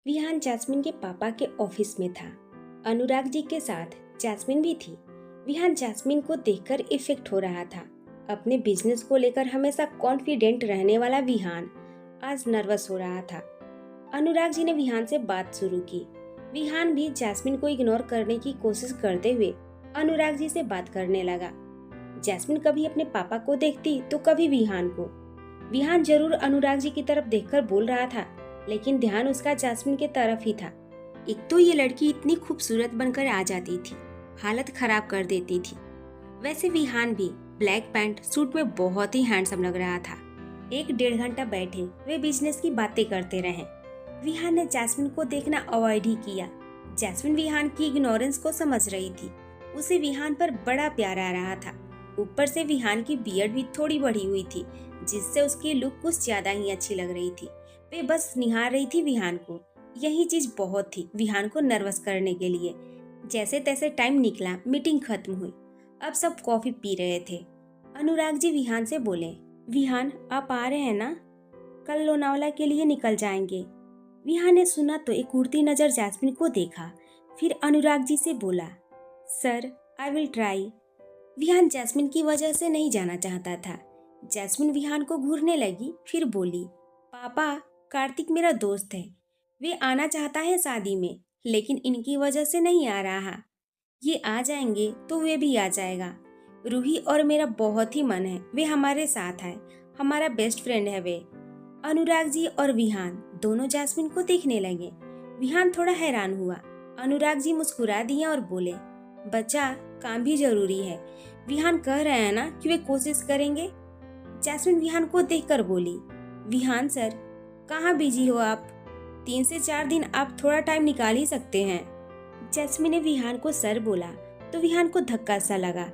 Vihaan jasmine के पापा के ऑफिस में था। अनुराग जी के साथ जैस्मिन भी थी। विहान जैस्मिन को देखकर इफेक्ट हो रहा था। अपने बिजनेस को लेकर हमेशा कॉन्फिडेंट रहने वाला विहान आज नर्वस हो रहा था। अनुराग जी ने विहान से बात शुरू की। विहान भी जैस्मिन को इग्नोर करने की कोशिश करते हुए अनुराग जी से बात करने लगा। जैस्मिन कभी अपने पापा को देखती तो कभी विहान को। विहान जरूर अनुराग जी की तरफ देखकर बोल रहा था, लेकिन ध्यान उसका जैस्मिन के तरफ ही था। एक तो ये लड़की इतनी खूबसूरत बनकर आ जाती थी, हालत खराब कर देती थी। वैसे विहान भी ब्लैक पैंट सूट में बहुत ही हैंडसम लग रहा था। 1-1.5 घंटा बैठे वे बिजनेस की बातें करते रहे। विहान ने जैस्मिन को देखना अवॉइड ही किया। जैस्मिन विहान की इग्नोरेंस को समझ रही थी। उसे विहान पर बड़ा प्यार आ रहा था। ऊपर से विहान की बियर्ड भी थोड़ी बढ़ी हुई थी, जिससे उसकी लुक कुछ ज्यादा ही अच्छी लग रही थी। वे बस निहार रही थी विहान को। यही चीज बहुत थी विहान को नर्वस करने के लिए। जैसे तैसे टाइम निकला, मीटिंग खत्म हुई। अब सब कॉफी पी रहे थे। अनुराग जी विहान से बोले, विहान आप आ रहे हैं ना? कल लोनावला के लिए निकल जाएंगे। विहान ने सुना तो एक उड़ती नजर जैस्मिन को देखा, फिर अनुराग जी से बोला, sir I will try. Vihaan Jasmine की वजह से नहीं जाना चाहता था। जैस्मिन विहान को घूरने लगी, फिर बोली, पापा कार्तिक मेरा दोस्त है, वे आना चाहता है शादी में, लेकिन इनकी वजह से नहीं आ रहा। ये आ जाएंगे तो वे भी आ जाएगा। रूही और मेरा बहुत ही मन है वे हमारे साथ आए, हमारा बेस्ट फ्रेंड है वे। अनुराग जी और विहान दोनों जैस्मिन को देखने लगे। विहान थोड़ा हैरान हुआ। अनुराग जी मुस्कुरा दिए और बोले, बच्चा काम भी जरूरी है। विहान कह रहे हैं ना कि वे कोशिश करेंगे। जैस्मिन विहान को देखकर बोली, विहान सर कहाँ बिजी हो आप? 3 से 4 दिन आप थोड़ा टाइम निकाल ही सकते हैं। जैस्मिन ने विहान को सर बोला तो विहान को धक्का सा लगा,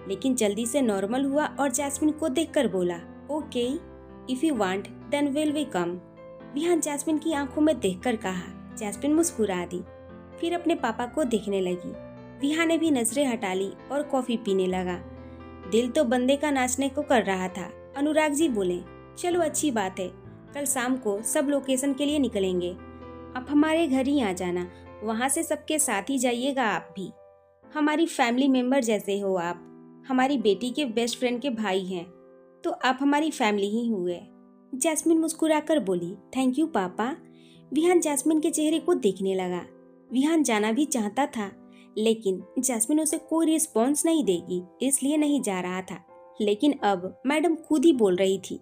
लेकिन जल्दी से नॉर्मल हुआ और जैस्मिन को देखकर बोला, okay if you want then will we come. Vihaan Jasmine की आंखों में देखकर कहा। जैस्मिन मुस्कुरा दी, फिर अपने पापा को देखने लगी। विहान ने भी नजरें हटा ली और कॉफी पीने लगा। दिल तो बंदे का नाचने को कर रहा था। अनुराग जी बोले, चलो अच्छी बात है, कल शाम को सब लोकेशन के लिए निकलेंगे। आप हमारे घर ही आ जाना, वहाँ से सबके साथ ही जाइएगा। आप भी हमारी फैमिली मेंबर जैसे हो। आप हमारी बेटी के बेस्ट फ्रेंड के भाई हैं, तो आप हमारी फैमिली ही हुए। जैस्मिन मुस्कुराकर बोली, थैंक यू पापा। विहान जैस्मिन के चेहरे को देखने लगा। विहान जाना भी चाहता था, लेकिन जैस्मिन उसे कोई रिस्पॉन्स नहीं देगी, इसलिए नहीं जा रहा था। लेकिन अब मैडम खुद ही बोल रही थी।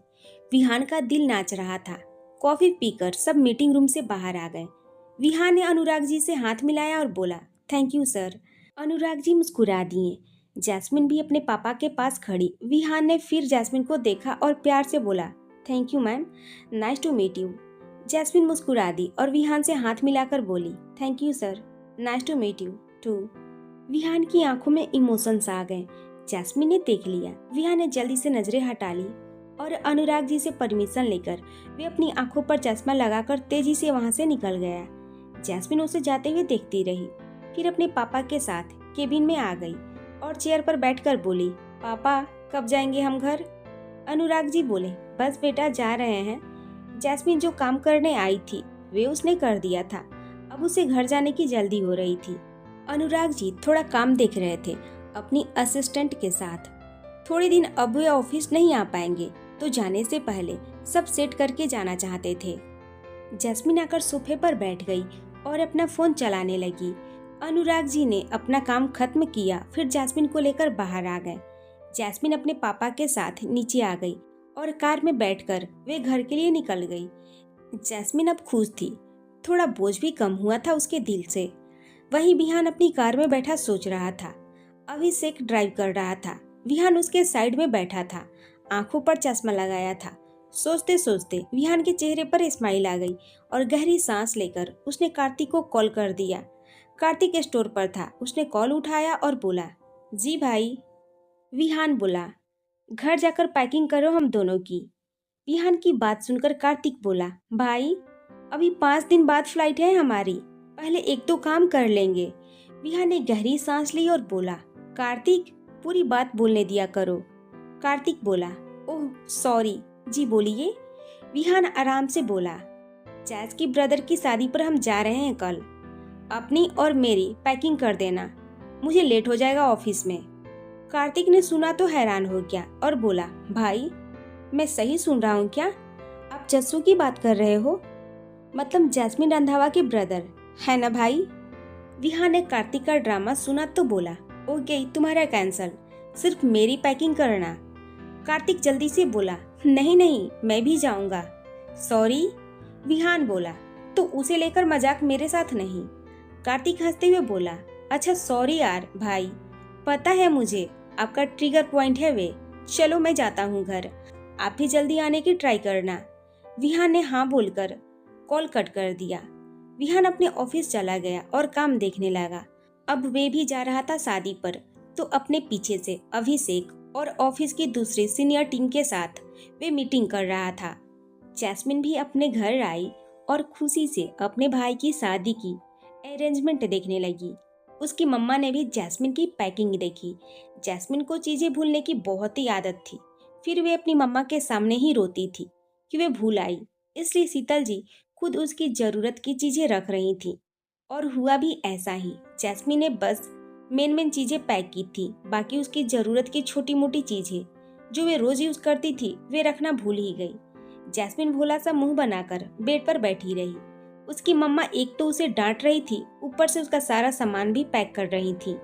विहान का दिल नाच रहा था। कॉफी पीकर सब मीटिंग रूम से बाहर आ गए। विहान ने अनुराग जी से हाथ मिलाया और बोला, thank you sir. Anurag ji मुस्कुरा दिए। जैस्मिन भी अपने पापा के पास खड़ी। विहान ने फिर जैस्मिन को देखा और प्यार से बोला, thank you ma'am, nice to meet you. Jasmine मुस्कुरा दी और विहान से हाथ मिलाकर बोली, thank you sir, nice to meet you too. Vihaan की आंखों में इमोशंस आ गए। जैस्मिन ने देख लिया। विहान ने जल्दी से नजरें हटा ली और अनुराग जी से परमिशन लेकर वे अपनी आंखों पर चश्मा लगाकर तेजी से वहां से निकल गया। जैस्मिन उसे जाते हुए देखती रही, फिर अपने पापा के साथ केबिन में आ गई और चेयर पर बैठकर बोली, पापा कब जाएंगे हम घर? अनुराग जी बोले, बस बेटा जा रहे हैं। जैस्मिन जो काम करने आई थी वे उसने कर दिया था, अब उसे घर जाने की जल्दी हो रही थी। अनुराग जी थोड़ा काम देख रहे थे अपनी असिस्टेंट के साथ। थोड़े दिन अब वे ऑफिस नहीं आ पाएंगे, तो जाने से पहले सब सेट करके जाना चाहते थे। जैस्मिन आकर सोफे पर बैठ गई और अपना फोन चलाने लगी। अनुराग जी ने अपना काम खत्म किया, फिर जैस्मिन को लेकर बाहर आ गए। जैस्मिन अपने पापा के साथ नीचे आ गई और कार में बैठकर वे घर के लिए निकल गई। जैस्मिन अब खुश थी, थोड़ा बोझ भी कम हुआ था उसके दिल से। वहीं विहान अपनी कार में बैठा सोच रहा था। अभिषेक ड्राइव कर रहा था। विहान उसके साइड में बैठा था, आंखों पर चश्मा लगाया था। सोचते सोचते विहान के चेहरे पर स्माइल आ गई और गहरी सांस लेकर उसने कार्तिक को कॉल कर दिया। कार्तिक स्टोर पर था। उसने कॉल उठाया और बोला, जी भाई। विहान बोला, घर जाकर पैकिंग करो हम दोनों की। विहान की बात सुनकर कार्तिक बोला, भाई अभी 5 दिन बाद फ्लाइट है हमारी, पहले एक तो काम कर लेंगे। विहान ने गहरी सांस ली और बोला, कार्तिक पूरी बात बोलने दिया करो। कार्तिक बोला, ओह सॉरी, जी बोलिए। विहान आराम से बोला, जैस की ब्रदर की शादी पर हम जा रहे हैं कल। अपनी और मेरी पैकिंग कर देना, मुझे लेट हो जाएगा ऑफिस में। कार्तिक ने सुना तो हैरान हो गया और बोला, भाई मैं सही सुन रहा हूँ क्या? आप जस्सू की बात कर रहे हो? मतलब जैस्मिन रंधावा के ब्रदर, है ना भाई? विहान ने कार्तिक का ड्रामा सुना तो बोला, ओके तुम्हारा कैंसल, सिर्फ मेरी पैकिंग करना। कार्तिक जल्दी से बोला, नहीं नहीं मैं भी जाऊंगा। सॉरी, विहान बोला, तो उसे लेकर मजाक मेरे साथ नहीं। कार्तिक हंसते हुए बोला, अच्छा सॉरी यार भाई, पता है मुझे आपका ट्रिगर पॉइंट है वे। चलो मैं जाता हूँ घर, आप भी जल्दी आने की ट्राई करना। विहान ने हाँ बोलकर कॉल कट कर दिया। विहान अपने ऑफिस चला गया और काम देखने लगा। अब वे भी जा रहा था शादी पर, तो अपने पीछे से अभिषेक और ऑफिस की दूसरी सीनियर टीम के साथ वे मीटिंग कर रहा था। जैस्मिन भी अपने घर आई और खुशी से अपने भाई की शादी की अरेंजमेंट देखने लगी। उसकी मम्मा ने भी जैस्मिन की पैकिंग देखी। जैस्मिन को चीजें भूलने की बहुत ही आदत थी, फिर वे अपनी मम्मा के सामने ही रोती थी कि वे भूल आई। इसलिए शीतल जी खुद उसकी जरूरत की चीजें रख रही थी और हुआ भी ऐसा ही। जैस्मिन ने बस मेन चीजें पैक की थी, बाकी उसकी जरूरत की छोटी मोटी चीजें जो वे रोज यूज करती थी वे रखना भूल ही गई। जैस्मिन भोला सा मुंह बनाकर बेड पर बैठी रही। उसकी मम्मा एक तो उसे डांट रही थी, ऊपर से उसका सारा सामान भी पैक कर रही थी।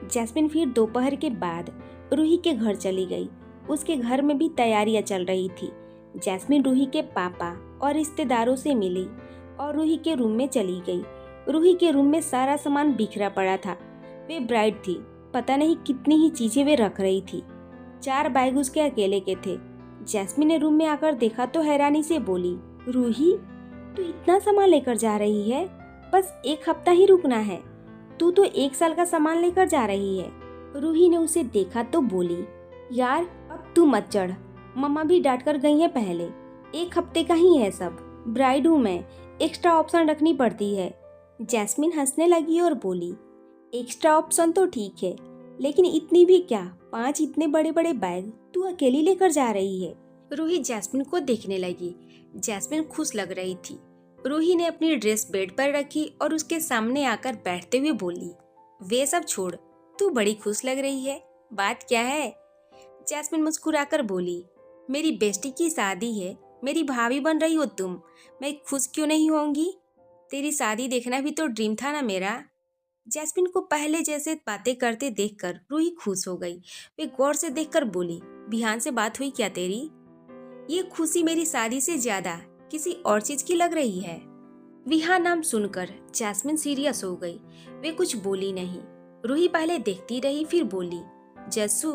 जैस्मिन फिर दोपहर के बाद रूही के घर चली गई। उसके घर में भी तैयारियां चल रही थी। जैस्मिन रूही के पापा और रिश्तेदारों से मिली और रूही के रूम में चली गई। रूही के रूम में सारा सामान बिखरा पड़ा था। वे ब्राइड थी, पता नहीं कितनी ही चीजें वे रख रही थी। 4 बैग उसके अकेले के थे। जैस्मिन ने रूम में आकर देखा तो हैरानी से बोली, रूही तू इतना सामान लेकर जा रही है? बस 1 हफ्ता ही रुकना है, तू तो 1 साल का सामान लेकर जा रही है। रूही ने उसे देखा तो बोली, यार अब तू मत चढ़, मम्मा भी डांट कर गई है पहले। 1 हफ्ते का ही है सब, ब्राइड हूँ मैं, एक्स्ट्रा ऑप्शन रखनी पड़ती है। जैस्मिन हंसने लगी और बोली, एक्स्ट्रा ऑप्शन तो ठीक है, लेकिन इतनी भी क्या, 5 इतने बड़े बड़े बैग तू अकेली लेकर जा रही है। रूही जैस्मिन को देखने लगी। जैस्मिन खुश लग रही थी। रूही ने अपनी ड्रेस बेड पर रखी और उसके सामने आकर बैठते हुए बोली, वे सब छोड़, तू बड़ी खुश लग रही है, बात क्या है? जैस्मिन मुस्कुराकर बोली, मेरी बेस्टी की शादी है, मेरी भाभी बन रही हो तुम, मैं खुश क्यों नहीं होंगी? तेरी शादी देखना भी तो ड्रीम था ना मेरा। जैस्मिन को पहले जैसे बातें करते देखकर रूही खुश हो गई। वे गौर से देखकर बोली, विहान से बात हुई क्या तेरी? ये खुशी मेरी शादी से ज्यादा किसी और चीज की लग रही है। विहान नाम सुनकर जैस्मिन सीरियस हो गई। वे कुछ बोली नहीं। रूही पहले देखती रही, फिर बोली, जस्सू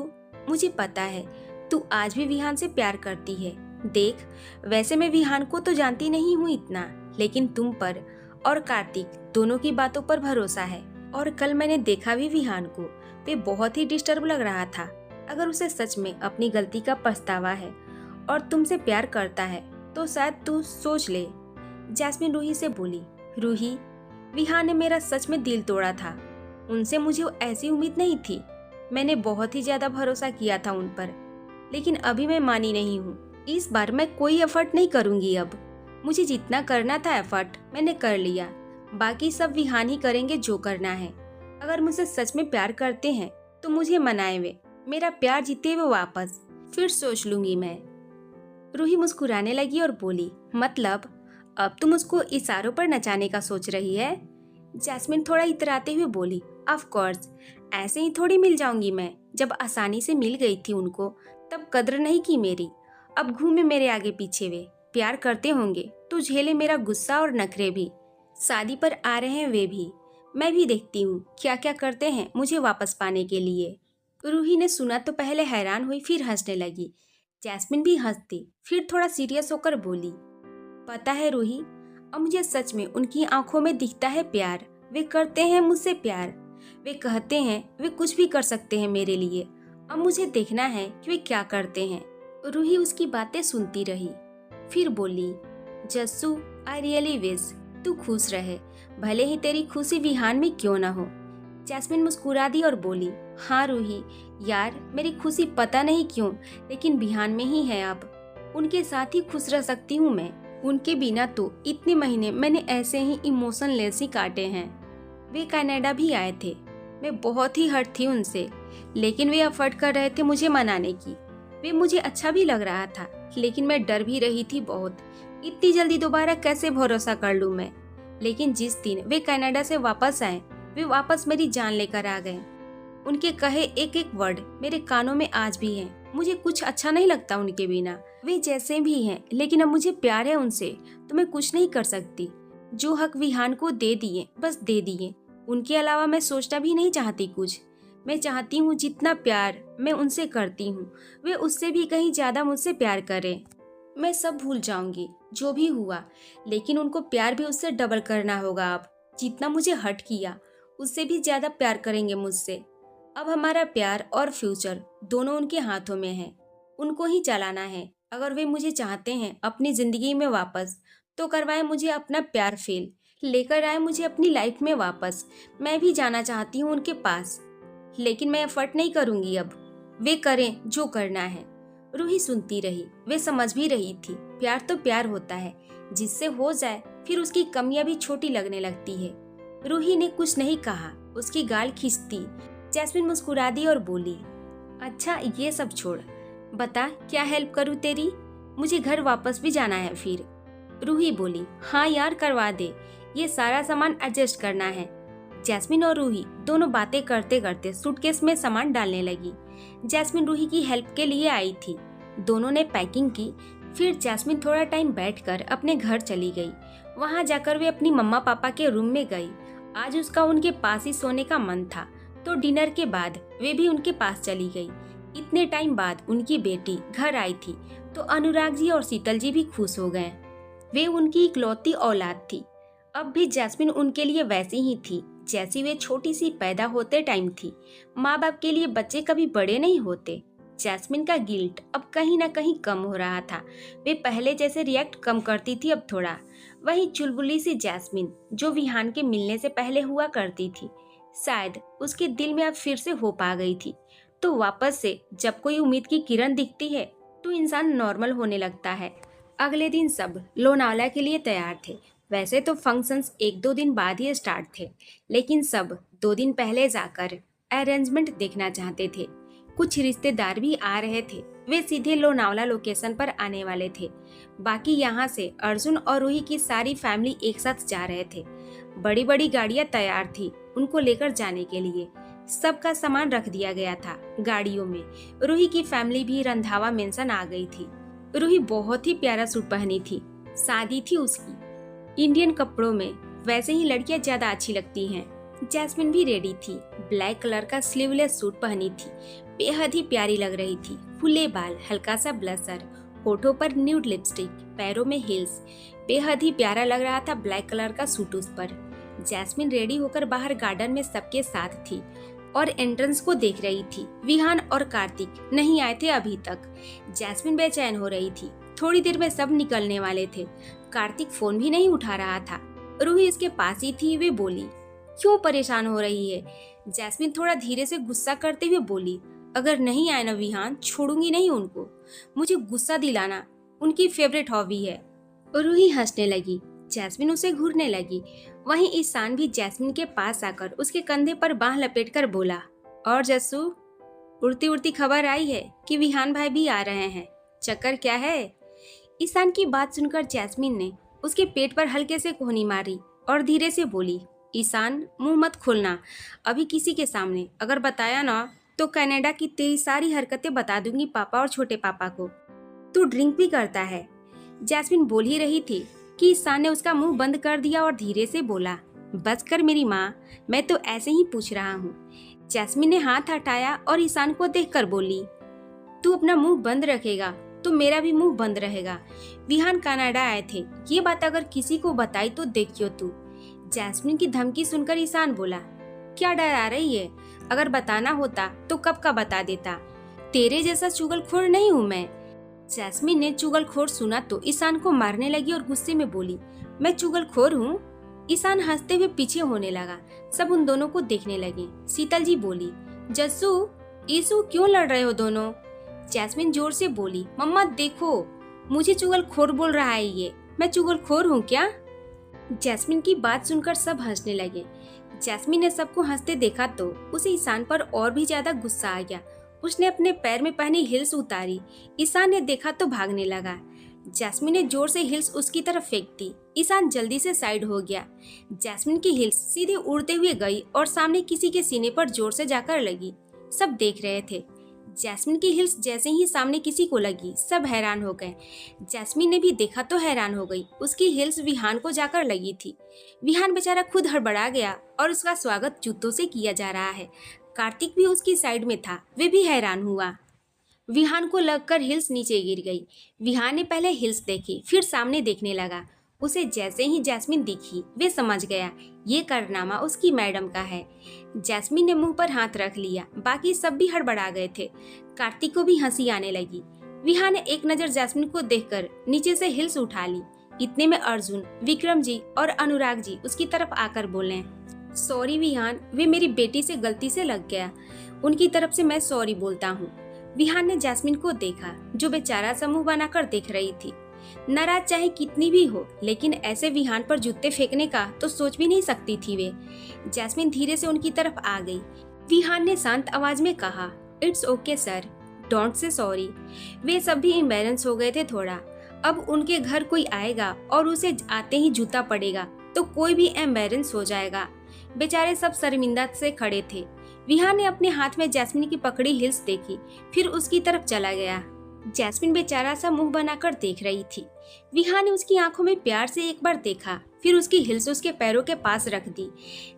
मुझे पता है तू आज भी विहान से प्यार करती है। देख, वैसे मैं विहान को तो जानती नहीं हूँ इतना, लेकिन तुम पर और कार्तिक दोनों की बातों पर भरोसा है। और कल मैंने देखा भी विहान को, वे बहुत ही डिस्टर्ब लग रहा था। अगर उसे सच में अपनी गलती का पछतावा है और तुमसे प्यार करता है तो शायद तू सोच ले। जैस्मिन रूही से बोली, रूही विहान ने मेरा सच में दिल तोड़ा था, उनसे मुझे ऐसी उम्मीद नहीं थी। मैंने बहुत ही ज्यादा भरोसा किया था उन पर, लेकिन अभी मैं मानी नहीं हूँ। इस बार मैं कोई एफर्ट नहीं करूँगी। अब मुझे जितना करना था एफर्ट मैंने कर लिया, बाकी सब विहान ही करेंगे जो करना है। अगर मुझसे सच में प्यार करते हैं तो मुझे मनाए वे, मेरा प्यार जीते हुए वापस, फिर सोच लूंगी मैं। रूही मुस्कुराने लगी और बोली, मतलब अब तुम उसको इशारों पर नचाने का सोच रही है? जैस्मिन थोड़ा इतराते हुए बोली, ऑफ कोर्स, ऐसे ही थोड़ी मिल जाऊंगी मैं। जब आसानी से मिल गई थी उनको तब कद्र नहीं की मेरी। अब घूमे मेरे आगे पीछे वे, प्यार करते होंगे तो झेले मेरा गुस्सा और नखरे भी। शादी पर आ रहे हैं वे भी, मैं भी देखती हूँ क्या क्या करते हैं मुझे वापस पाने के लिए। रूही ने सुना तो पहले हैरान हुई, फिर हंसने लगी। जैस्मिन भी हंसती, फिर थोड़ा सीरियस होकर बोली, पता है रूही, अब मुझे सच में उनकी आंखों में दिखता है प्यार। वे करते हैं मुझसे प्यार, वे कहते हैं वे कुछ भी कर सकते हैं मेरे लिए। अब मुझे देखना है कि वे क्या करते हैं। रूही उसकी बातें सुनती रही, फिर बोली, जस्सू आई रियली विश तू खुश रहे, भले ही तेरी खुशी विहान में क्यों ना हो। जैस्मिन मुस्कुरा दी और बोली, हाँ रूही यार, मेरी खुशी पता नहीं क्यों लेकिन विहान में ही है। अब उनके साथ ही खुश रह सकती हूँ मैं, उनके बिना तो इतने महीने मैंने ऐसे ही इमोशनलेस ही काटे हैं। वे कनाडा भी आए थे, मैं बहुत ही हर्ट थी उनसे, लेकिन वे एफर्ट कर रहे थे मुझे मनाने की। वे मुझे अच्छा भी लग रहा था, लेकिन मैं डर भी रही थी बहुत। इतनी जल्दी दोबारा कैसे भरोसा कर लूं मैं। लेकिन जिस दिन वे कनाडा से वापस आए, वे वापस मेरी जान लेकर आ गए। उनके कहे एक एक वर्ड मेरे कानों में आज भी हैं। मुझे कुछ अच्छा नहीं लगता उनके बिना। वे जैसे भी हैं, लेकिन अब मुझे प्यार है उनसे, तो मैं कुछ नहीं कर सकती। जो हक विहान को दे दिए बस दे दिए। उनके अलावा मैं सोचना भी नहीं चाहती कुछ। मैं चाहती हूँ जितना प्यार मैं उनसे करती हूँ, वे उससे भी कहीं ज्यादा मुझसे प्यार करें। मैं सब भूल जाऊंगी जो भी हुआ, लेकिन उनको प्यार भी उससे डबल करना होगा। अब जितना मुझे हर्ट किया, उससे भी ज्यादा प्यार करेंगे मुझसे। अब हमारा प्यार और फ्यूचर दोनों उनके हाथों में है, उनको ही चलाना है। अगर वे मुझे चाहते हैं अपनी जिंदगी में वापस, तो करवाए मुझे अपना प्यार फेल, लेकर आए मुझे अपनी लाइफ में वापस। मैं भी जाना चाहती हूँ उनके पास, लेकिन मैं एफर्ट नहीं करूंगी अब। वे करें जो करना है। रूही सुनती रही, वे समझ भी रही थी। प्यार तो प्यार होता है, जिससे हो जाए फिर उसकी कमियां भी छोटी लगने लगती है। रूही ने कुछ नहीं कहा, उसकी गाल खींचती जैस्मिन मुस्कुरा दी और बोली, अच्छा ये सब छोड़, बता क्या हेल्प करूँ तेरी? मुझे घर वापस भी जाना है फिर। रूही बोली, हाँ यार करवा दे, ये सारा सामान एडजस्ट करना है। जैस्मिन और रूही दोनों बातें करते करते सूटकेस में सामान डालने लगी। जैस्मिन रूही की हेल्प के लिए आई थी। दोनों ने पैकिंग की। फिर जैस्मिन थोड़ा टाइम बैठकर अपने घर चली गई। वहां जाकर वे अपनी मम्मा पापा के रूम में गई। आज उसका उनके पास ही सोने का मन था, तो डिनर के बाद वे भी उनके पास चली गई। इतने टाइम बाद उनकी बेटी घर आई थी, तो अनुराग जी और शीतल जी भी खुश हो गए। वे उनकी इकलौती औलाद थी। अब भी जैस्मिन उनके लिए वैसी ही थी जैसी वे छोटी सी पैदा होते टाइम थी। माँ बाप के लिए बच्चे कभी बड़े नहीं होते। जैस्मिन का गिल्ट अब कहीं ना कहीं कम हो रहा था। वे पहले जैसे रिएक्ट कम करती थी अब थोड़ा। वही चुलबुली सी जैस्मिन जो विहान के मिलने से पहले हुआ करती थी, शायद उसके दिल में अब फिर से होप आ गई थी। तो वापस से जब कोई उम्मीद की किरण दिखती है, तो इंसान नॉर्मल होने लगता है। अगले दिन सब लोनावला के लिए तैयार थे। वैसे तो फंक्शंस 1-2 दिन बाद ही स्टार्ट थे, लेकिन सब 2 दिन पहले जाकर अरेंजमेंट देखना चाहते थे। कुछ रिश्तेदार भी आ रहे थे, वे सीधे लोनावला लोकेशन पर आने वाले थे। बाकी यहाँ से अर्जुन और रूही की सारी फैमिली एक साथ जा रहे थे। बड़ी बड़ी गाड़ियाँ तैयार थी उनको लेकर जाने के लिए। सबका सामान रख दिया गया था गाड़ियों में। रूही की फैमिली भी रंधावा मेंशन आ गई थी। रूही बहुत ही प्यारा सूट पहनी थी, शादी थी उसकी। इंडियन कपड़ों में वैसे ही लड़कियां ज्यादा अच्छी लगती हैं। जैस्मिन भी रेडी थी, ब्लैक कलर का स्लीवलेस सूट पहनी थी, बेहद ही प्यारी लग रही थी। खुले बाल, हल्का सा ब्लशर, होठों पर न्यूड लिपस्टिक, पैरों में हील्स, बेहद ही प्यारा लग रहा था ब्लैक कलर का सूट उस पर। जैस्मिन रेडी होकर बाहर गार्डन में सबके साथ थी और एंट्रेंस को देख रही थी। विहान और कार्तिक नहीं आए थे अभी तक। जैस्मिन बेचैन हो रही थी, थोड़ी देर में सब निकलने वाले थे। कार्तिक फोन भी नहीं उठा रहा था। रूही इसके पास ही थी। वे बोली, क्यों परेशान हो रही है? जैस्मिन थोड़ा धीरे से गुस्सा करते हुए बोली, अगर नहीं आए ना विहान, छोड़ूंगी नहीं उनको। मुझे गुस्सा दिलाना उनकी फेवरेट हॉबी है। रूही हंसने लगी। जैस्मिन उसे घूरने लगी। वहीं ईशान भी जैस्मिन के पास आकर उसके कंधे पर बांह लपेटकर बोला, और जस्सू, उड़ती उड़ती खबर आई है कि विहान भाई भी आ रहे हैं, चक्कर क्या है? ईशान की बात सुनकर जैस्मिन ने उसके पेट पर हल्के से कोहनी मारी और धीरे से बोली, ईशान मुंह मत खोलना अभी किसी के सामने। अगर बताया ना तो कनाडा की तेरी सारी हरकतें बता दूंगी पापा और छोटे पापा को। तू ड्रिंक भी करता है। जैस्मिन बोल ही रही थी कि ईशान ने उसका मुंह बंद कर दिया और धीरे से बोला, बस कर मेरी माँ, मैं तो ऐसे ही पूछ रहा हूँ। जैस्मिन ने हाथ हटाया और ईशान को देखकर बोली, तू अपना मुंह बंद रखेगा तो मेरा भी मुंह बंद रहेगा। विहान कनाडा आए थे, ये बात अगर किसी को बताई तो देखियो तू। जैस्मिन की धमकी सुनकर ईशान बोला, क्या डरा रही है? अगर बताना होता तो कब का बता देता। तेरे जैसा चुगलखोर नहीं हूँ मैं। जैस्मिन ने चुगलखोर सुना तो ईशान को मारने लगी और गुस्से में बोली, मैं चुगलखोर हूँ? ईशान हंसते हुए पीछे होने लगा। सब उन दोनों को देखने लगे। शीतल जी बोली, जस्सू, ईसू क्यों लड़ रहे हो दोनों? जैस्मिन जोर से बोली, मम्मा देखो, मुझे चुगलखोर बोल रहा है ये। मैं चुगलखोर हूँ क्या? जैस्मिन की बात सुनकर सब हंसने लगे। जैस्मिन ने सबको हंसते देखा तो उसे ईशान पर और भी ज्यादा गुस्सा आ गया। उसने अपने पैर में पहनी हिल्स उतारी। ईशान ने देखा तो भागने लगा। जैस्मिन ने जोर से हिल्स उसकी तरफ फेंक दी। ईशान जल्दी से साइड हो गया। जैस्मिन की हिल्स सीधे उड़ते हुए गई और सामने किसी के सीने पर जोर से जाकर लगी। सब देख रहे थे। जैस्मिन की हिल्स जैसे ही सामने किसी को लगी, सब हैरान हो गए। जैस्मिन ने भी देखा तो हैरान हो गई। उसकी हिल्स विहान को जाकर लगी थी। विहान बेचारा खुद हड़बड़ा गया और उसका स्वागत जूतों से किया जा रहा है। कार्तिक भी उसकी साइड में था, वे भी हैरान हुआ। विहान को लगकर हिल्स नीचे गिर गई। विहान ने पहले हिल्स देखी, फिर सामने देखने लगा। उसे जैसे ही जैस्मिन दिखी, वे समझ गया ये कारनामा उसकी मैडम का है। जैस्मिन ने मुंह पर हाथ रख लिया। बाकी सब भी हड़बड़ा गए थे। कार्तिक को भी हंसी आने लगी। विहान ने एक नजर जैस्मिन को देखकर नीचे से हिल्स उठा ली। इतने में अर्जुन, विक्रम जी और अनुराग जी उसकी तरफ आकर बोले, सॉरी विहान, वे मेरी बेटी से गलती से लग गया। उनकी तरफ से मैं सॉरी बोलता हूँ। विहान ने जैस्मिन को देखा, जो बेचारा समूह बनाकर देख रही थी। नाराज चाहे कितनी भी हो, लेकिन ऐसे विहान पर जूते फेंकने का तो सोच भी नहीं सकती थी वे। जैस्मिन धीरे से उनकी तरफ आ गई। विहान ने शांत आवाज में कहा, it's okay sir, don't say sorry. वे सब भी एम्बैरेंस हो गए थे थोड़ा। अब उनके घर कोई आएगा और उसे आते ही जूता पड़ेगा तो कोई भी एम्बैरेंस हो जाएगा। बेचारे सब शर्मिंदा से खड़े थे। विहान ने अपने हाथ में जैस्मिन की पकड़ी हिल्स देखी, फिर उसकी तरफ चला गया। जैस्मिन बेचारा सा मुंह बनाकर देख रही थी। विहान ने उसकी आंखों में प्यार से एक बार देखा, फिर उसकी हिल्स उसके पैरों के पास रख दी।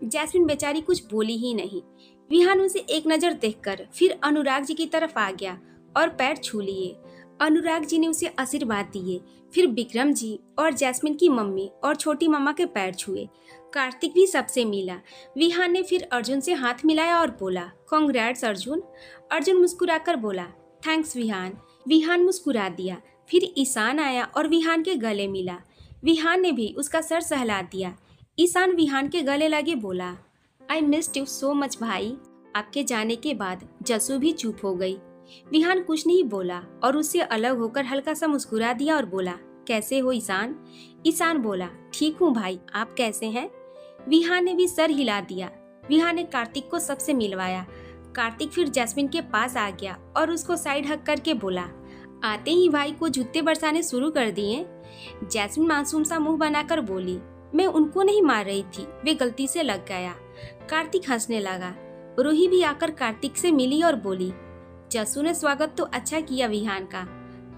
जैस्मिन बेचारी कुछ बोली ही नहीं। विहान उसे एक नजर देखकर फिर अनुराग जी की तरफ आ गया और पैर छू लिए। अनुराग जी ने उसे आशीर्वाद दिए। फिर विक्रम जी और जैस्मिन की मम्मी और छोटी मम्मा के पैर छुए। कार्तिक भी सबसे मिला। विहान ने फिर अर्जुन से हाथ मिलाया और बोला, कांग्रेट्स अर्जुन। अर्जुन मुस्कुराकर बोला, थैंक्स विहान। विहान मुस्कुरा दिया। फिर ईशान आया और विहान के गले मिला। विहान ने भी उसका सर सहला दिया। ईशान विहान के गले लगे बोला, I missed you so much भाई। आपके जाने के बाद जसू भी चुप हो गई। विहान कुछ नहीं बोला और उससे अलग होकर हल्का सा मुस्कुरा दिया और बोला, कैसे हो ईशान? ईशान बोला, ठीक हूँ भाई, आप कैसे हैं? विहान ने भी सर हिला दिया। विहान ने कार्तिक को सबसे मिलवाया। कार्तिक फिर जैस्मिन के पास आ गया और उसको साइड हक करके बोला, आते ही भाई को जूते बरसाने शुरू कर दिए। जैस्मिन मासूम सा मुंह बनाकर बोली, मैं उनको नहीं मार रही थी, वे गलती से लग गया। कार्तिक हंसने लगा। रूही भी आकर कार्तिक से मिली और बोली, जसू ने स्वागत तो अच्छा किया विहान का,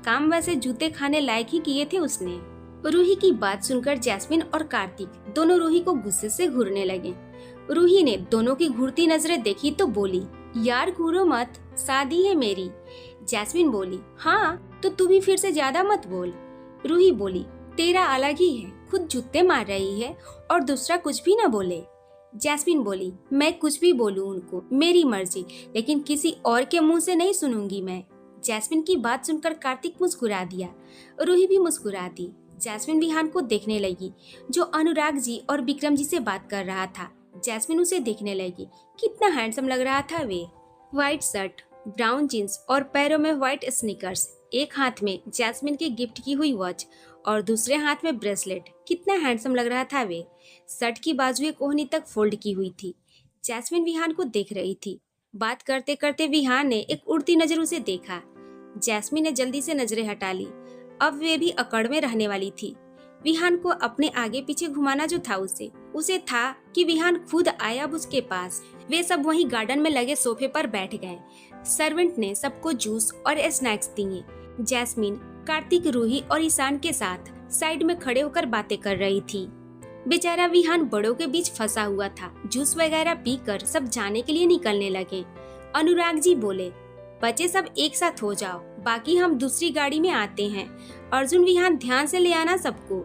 काम वैसे जूते खाने लायक ही किए थे उसने। रूही की बात सुनकर जैस्मिन और कार्तिक दोनों रूही को गुस्से से घूरने लगे। रूही ने दोनों की घूरती नजरें देखी तो बोली, यार घूरो मत, शादी है मेरी। जैस्मिन बोली, हाँ तो तू भी फिर से ज्यादा मत बोल। रूही बोली, तेरा अलग ही है, खुद जूते मार रही है और दूसरा कुछ भी न बोले। जैस्मिन बोली, मैं कुछ भी बोलूं उनको, मेरी मर्जी, लेकिन किसी और के मुंह से नहीं सुनूंगी मैं। जैस्मिन की बात सुनकर कार्तिक मुस्कुरा दिया। रूही भी मुस्कुरा दी। जैस्मिन विहान को देखने लगी, जो अनुराग जी और विक्रम जी से बात कर रहा था। जैस्मिन उसे देखने लगी, कितना हैंडसम लग रहा था वे। व्हाइट शर्ट, ब्राउन जींस और पैरों में व्हाइट स्नीकर्स, एक हाथ में जैस्मिन की गिफ्ट की हुई वॉच और दूसरे हाथ में ब्रेसलेट। कितना हैंडसम लग रहा था वे। शर्ट की बाजुएं कोहनी तक फोल्ड की हुई थी। जैस्मिन विहान को देख रही थी। बात करते करते विहान ने एक उड़ती नजर उसे देखा। जैस्मिन ने जल्दी से नजरें हटा ली। अब वे भी अकड़ में रहने वाली थी। विहान को अपने आगे पीछे घुमाना जो था उसे था कि विहान खुद आया अब उसके पास। वे सब वहीं गार्डन में लगे सोफे पर बैठ गए। सर्वेंट ने सबको जूस और स्नैक्स दिए। जैस्मिन कार्तिक, रूही और ईशान के साथ साइड में खड़े होकर बातें कर रही थी। बेचारा विहान बड़ों के बीच फंसा हुआ था। जूस वगैरह पीकर सब जाने के लिए निकलने लगे। अनुराग जी बोले, बच्चे सब एक साथ हो जाओ, बाकी हम दूसरी गाड़ी में आते हैं। अर्जुन विहान ध्यान से ले आना सबको।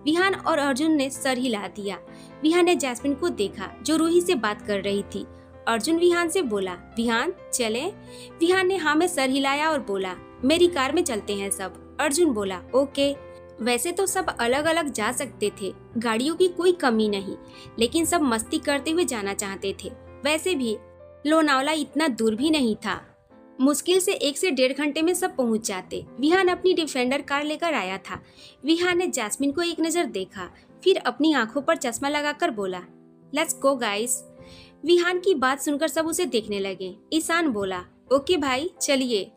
विहान और अर्जुन ने सर हिला दिया। विहान ने जैस्मिन को देखा जो रूही से बात कर रही थी। अर्जुन विहान से बोला, विहान चले? विहान ने हाँ में सर हिलाया और बोला, मेरी कार में चलते हैं सब। अर्जुन बोला, ओके। वैसे तो सब अलग अलग जा सकते थे, गाड़ियों की कोई कमी नहीं, लेकिन सब मस्ती करते हुए जाना चाहते थे। वैसे भी लोनावला इतना दूर भी नहीं था। मुश्किल से 1 से 1.5 घंटे में सब पहुंच जाते। विहान अपनी डिफेंडर कार लेकर आया था। विहान ने जैस्मिन को एक नजर देखा, फिर अपनी आंखों पर चश्मा लगाकर बोला, लेट्स गो गाइस। विहान की बात सुनकर सब उसे देखने लगे। ईशान बोला, ओके भाई चलिए।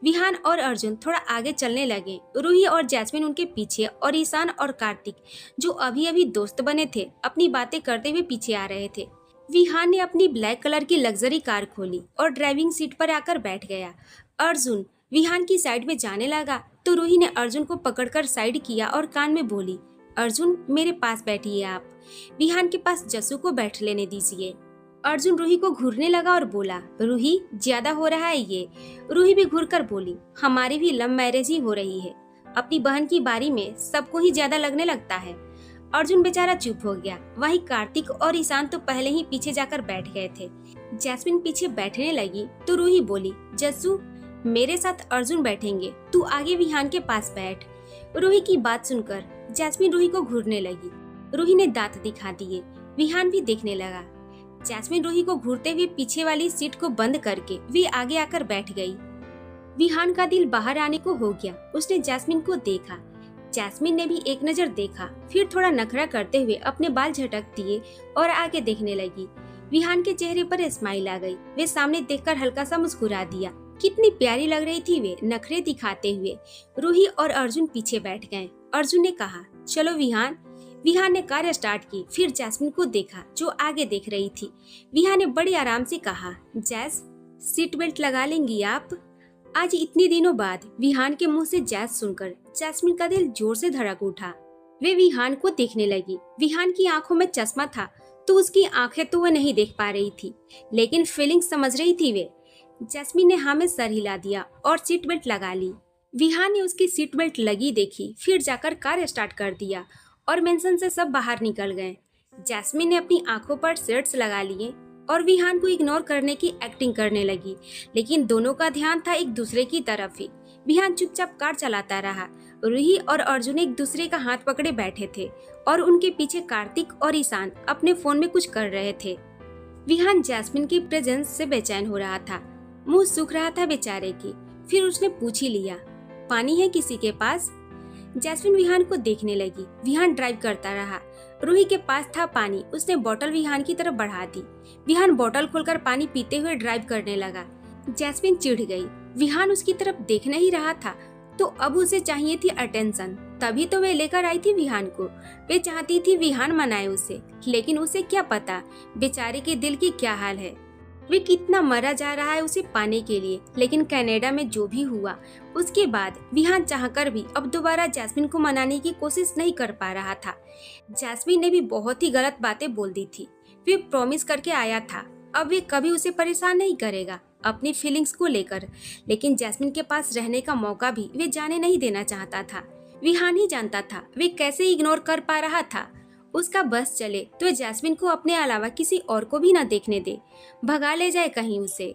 विहान और अर्जुन थोड़ा आगे चलने लगे। रूही और जैस्मिन उनके पीछे और ईशान और कार्तिक, जो अभी अभी दोस्त बने थे, अपनी बातें करते हुए पीछे आ रहे थे। विहान ने अपनी ब्लैक कलर की लग्जरी कार खोली और ड्राइविंग सीट पर आकर बैठ गया। अर्जुन विहान की साइड में जाने लगा तो रूही ने अर्जुन को पकड़कर साइड किया और कान में बोली, अर्जुन मेरे पास बैठिए आप। विहान के पास जस्सू को बैठ लेने दीजिए। अर्जुन रूही को घूरने लगा और बोला, रूही ज्यादा हो रहा है ये। रूही भी घूरकर बोली, हमारी भी लव मैरिज ही हो रही है, अपनी बहन की बारी में सबको ही ज्यादा लगने लगता है। अर्जुन बेचारा चुप हो गया। वहीं कार्तिक और ईशान तो पहले ही पीछे जाकर बैठ गए थे। जैस्मिन पीछे बैठने लगी तो रूही बोली, जस्सू मेरे साथ अर्जुन बैठेंगे, तू आगे विहान के पास बैठ। रूही की बात सुनकर जैस्मिन रूही को घूरने लगी। रूही ने दांत दिखा दिए। विहान भी देखने लगा। जैस्मिन रूही को घूरते हुए पीछे वाली सीट को बंद करके वे आगे आकर बैठ गई। विहान का दिल बाहर आने को हो गया। उसने जैस्मिन को देखा। जैस्मिन ने भी एक नजर देखा, फिर थोड़ा नखरा करते हुए अपने बाल झटक दिए और आगे देखने लगी। विहान के चेहरे पर स्माइल आ गई। वे सामने देखकर हल्का सा मुस्कुरा दिया। कितनी प्यारी लग रही थी वे नखरे दिखाते हुए। रूही और अर्जुन पीछे बैठ गए। अर्जुन ने कहा, चलो विहान। विहान ने कार स्टार्ट की, फिर जैस्मिन को देखा जो आगे देख रही थी। विहान ने बड़े आराम से कहा, जैस सीट बेल्ट लगा लेंगी आप। आज इतने दिनों बाद विहान के मुंह से जैस सुनकर जैस्मिन का दिल जोर से धड़क उठा। वे विहान को देखने लगी। विहान की आंखों में चश्मा था तो उसकी आंखें तो वह नहीं देख पा रही थी, लेकिन फीलिंग समझ रही थी वे। जैस्मिन ने हाँ में सर हिला दिया और सीट बेल्ट लगा ली। विहान ने उसकी सीट बेल्ट लगी देखी, फिर जाकर कार स्टार्ट कर दिया और मेंशन से सब बाहर निकल गए। जैस्मिन ने अपनी आंखों पर शेड्स लगा लिए और विहान को इग्नोर करने की एक्टिंग करने लगी, लेकिन दोनों का ध्यान था एक दूसरे की तरफ ही। विहान चुपचाप कार चलाता रहा। रूही और अर्जुन एक दूसरे का हाथ पकड़े बैठे थे और उनके पीछे कार्तिक और ईशान अपने फोन में कुछ कर रहे थे। विहान जैस्मिन की प्रेजेंस से बेचैन हो रहा था। मुंह सूख रहा था बेचारे की। फिर उसने पूछ ही लिया, पानी है किसी के पास? जैस्मिन विहान को देखने लगी। विहान ड्राइव करता रहा। रूही के पास था पानी। उसने बोतल विहान की तरफ बढ़ा दी। विहान बोतल खोलकर पानी पीते हुए ड्राइव करने लगा। जैस्मिन चिढ़ गई। विहान उसकी तरफ देख नहीं रहा था तो अब उसे चाहिए थी अटेंशन। तभी तो वे लेकर आई थी विहान को। वे चाहती थी विहान मनाए उसे, लेकिन उसे क्या पता बेचारे के दिल की क्या हाल है। वे कितना मरा जा रहा है उसे पाने के लिए। लेकिन कनाडा में जो भी हुआ उसके बाद विहान चाहकर भी अब दोबारा जैस्मिन को मनाने की कोशिश नहीं कर पा रहा था। जैस्मिन ने भी बहुत ही गलत बातें बोल दी थी। वे प्रॉमिस करके आया था अब वे कभी उसे परेशान नहीं करेगा अपनी फीलिंग्स को लेकर। लेकिन जैस्मिन के पास रहने का मौका भी वे जाने नहीं देना चाहता था। विहान ही जानता था वे कैसे इग्नोर कर पा रहा था। उसका बस चले तो जैस्मिन को अपने अलावा किसी और को भी न देखने दे, भगा ले जाए कहीं उसे।